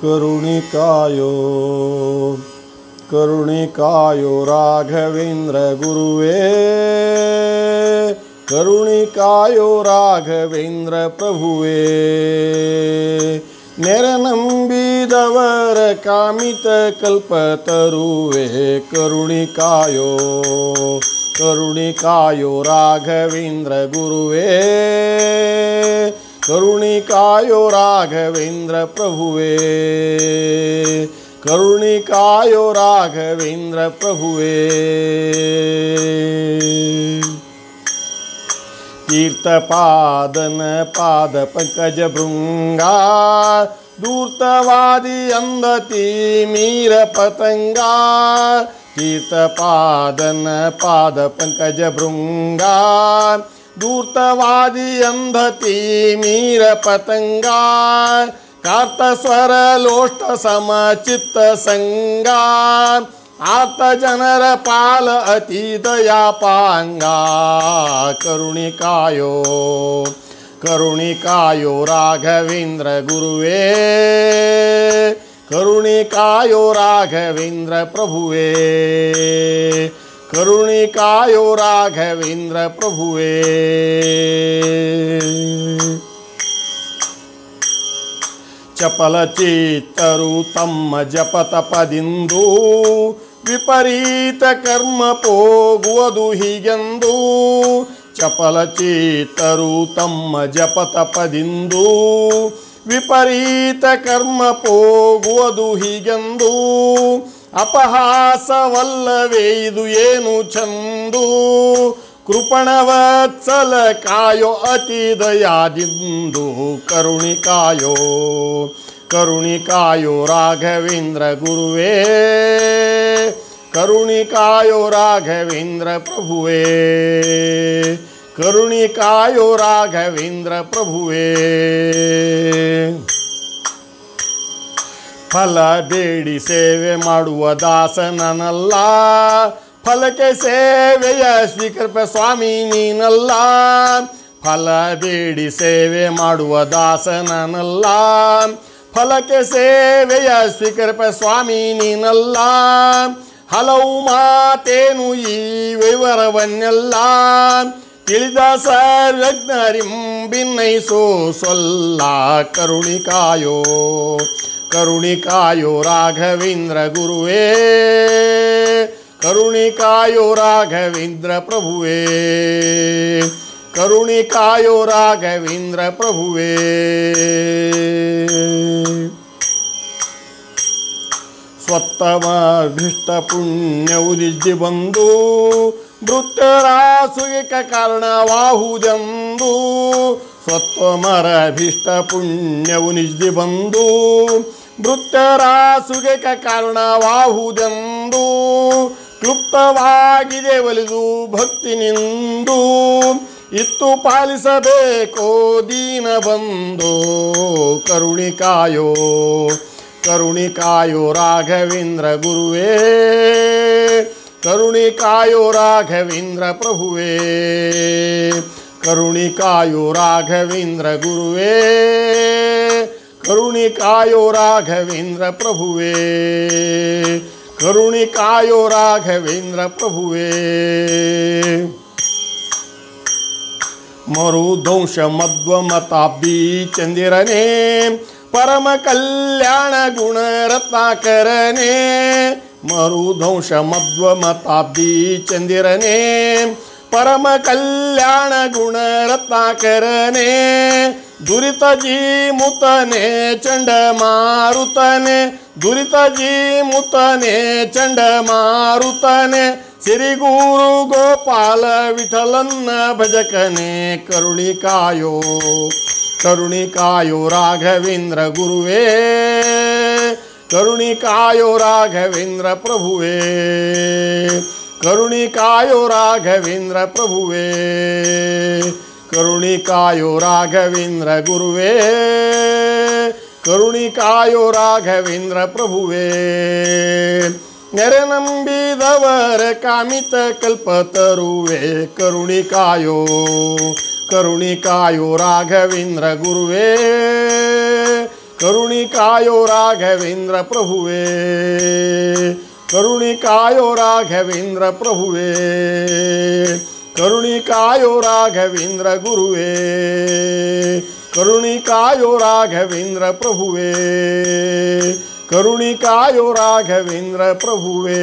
करुणिकायो करुणिकायो राघवेंद्र गुरुवे करुणिकायो राघवेंद्र प्रभुवे नेरनंबिदवर कामित कल्पतरुवे करुणिकायो करुणिकायो राघवेंद्र गुरुवे करुणिकायो राघवेंद्र प्रभुवे करुणिकायो राघवेंद्र प्रभुवे तीर्थपादन पाद पंकज भृंगा दूर्तवादी अंधती मीर पतंगा तीर्थपादन पाद पंकज भृंगा दूर्तवादी अंधती मीर पतंगा कार्तस्वर लोष्ट समचित्त संगा आत जनर पाल अति दया पांगा करुणिकायो करुणिकायो राघवेंद्र गुरुवे करुणिकायो राघवेंद्र प्रभुवे करुणिकायो राघवेंद्र प्रभुवे चपल चित्तरु तಮ್ಮ ಜಪತ ಪದಿಂದು ವಿಪರೀತ ಕರ್ಮ ಹೋಗುವುದು ಹೀಗೆಂದು ಚಪಲ ಚಿತ್ತರು ತಮ್ಮ ಜಪತ ಪದಿಂದು ವಿಪರೀತ ಕರ್ಮ ಹೋಗುವುದು ಹೀಗೆಂದು ಅಪಹಾಸವಲ್ಲವೇ ಇದು ಏನು ಚಂದು ಕೃಪಣವತ್ಸಲ ಕಾಯೋ ಅತಿ ದಯಾದಿಂದು ಕರುಣಿಕಾಯೋ ಕರುಣಿಕಾಯೋ ರಾಘವೇಂದ್ರ ಗುರುವೇ ಕರುಣಿಕಾಯೋ ರಾಘವೇಂದ್ರ ಪ್ರಭುವೇ ಕರುಣಿಕಾಯೋ ರಾಘವೇಂದ್ರ ಪ್ರಭುವೇ ಫಲ ಬೇಡಿ ಸೇವೆ ಮಾಡುವ ದಾಸನಲ್ಲ ಫಲಕ್ಕೆ ಸೇವೆಯ ಸ್ವೀಕರಿಪ ಸ್ವಾಮಿ ನೀನಲ್ಲ ಫಲ ಬೇಡಿ ಸೇವೆ ಮಾಡುವ ದಾಸನಲ್ಲ ಫಲಕ್ಕೆ ಸೇವೆಯ ಸ್ವೀಕರಿಪ ಸ್ವಾಮಿ ನೀನಲ್ಲ ಹಲವು ಮಾತೇನು ಈ ವಿವರವನ್ನೆಲ್ಲ ತಿಳಿದ ಸರ್ವಜ್ಞರಿಂಬಿನ್ನೈಸೋ ಸೊಲ್ಲ ಕರುಣಿಕಾಯೋ ಕರುಣಿಕಾಯೋ ರಾಘವೇಂದ್ರ ಗುರುವೇ ಕರುಣಿಕಾಯೋ ರಾಘವೇಂದ್ರ ಪ್ರಭುವೇ ಕರುಣಿಕಾಯೋ ರಾಘವೇಂದ್ರ ಪ್ರಭುವೇ ಸ್ವತ್ತಮಭಿಷ್ಟ ಪುಣ್ಯವು ನಿಜ್ಜಿ ಬಂದು ಮೃತ್ಯರಾಸುಗೆ ಕಾರಣವಾಹುದೆಂದು ಸ್ವತ್ತಮರಭಿಷ್ಟ ಪುಣ್ಯವು ನಿಜ್ಜಿ ಬಂದು ಮೃತ್ಯರಾಸುಗೆ ಕಾರಣವಾಹುದೆಂದು ಕ್ಲುಪ್ತವಾಗಿದೆ ಒಲಿದು ಭಕ್ತಿನಿಂದು ಇತ್ತು ಪಾಲಿಸಬೇಕೋ ದೀನ ಬಂದೋ ಕರುಣಿಕಾಯೋ ಕರುಣಿಕಾಯೋ ರಾಘವೇಂದ್ರ ಗುರುವೇ ಕರುಣಿಕಾಯೋ ರಾಘವೇಂದ್ರ ಪ್ರಭುವೇ ಕರುಣಿಕಾಯೋ ರಾಘವೇಂದ್ರ ಗುರುವೇ ಕರುಣಿಕಾಯೋ ರಾಘವೇಂದ್ರ ಪ್ರಭುವೇ ಕರುಣಿಕಾಯೋ ರಾಘವೇಂದ್ರ ಪ್ರಭುವೇ ಮರುದಂಶ ಮಧ್ವಮತಾಬ್ದಿ ಚಂದಿರನೇ ಪರಮ ಕಲ್ಯಾಣ ಗುಣರತ್ನಾಕರನೇ ಮರುದಂಶ ಮಧ್ವಮತಾಬ್ದಿ ಚಂದಿರನೇ ಪರಮ ಕಲ್ಯಾಣ ಗುಣರತ್ನಾಕರನೇ ದುರಿತ ಜೀಮುತನೆ ಚಂಡಮಾರುತನೆ ದುರಿತ ಜೀಮುತನೆ ಚಂಡಮಾರುತನೆ ಶ್ರೀ ಗುರು ಗೋಪಾಲ ವಿಠಲನ್ನ ಭಜಕನೆ ಕರುಣಿಕಾಯೋ ಕರುಣಿಕಾಯೋ ರಾಘವೇಂದ್ರ ಗುರುವೇ ಕರುಣಿಕಾಯೋ ರಾಘವೇಂದ್ರ ಪ್ರಭುವೇ ಕರುಣಿಕಾಯೋ ರಾಘವೇಂದ್ರ ಪ್ರಭುವೇ ಕರುಣಿಕಾಯೋ ರಾಘವೇಂದ್ರ ಗುರುವೇ ಕರುಣಿಕಾಯೋ ರಾಘವೇಂದ್ರ ಪ್ರಭುವೇ ನೆರೆನಂಬಿದವರ ಕಾಮಿತ ಕಲ್ಪತರುವೆ ಕರುಣಿಕಾಯೋ करुणिकायो राघवेंद्र गुरुवे करुणिकायो राघवेंद्र प्रभुवे करुणिकायो राघवेंद्र प्रभुवे करुणिकायो राघवेंद्र गुरुवे करुणिकायो राघवेंद्र प्रभुवे करुणिकायो राघवेंद्र प्रभुवे।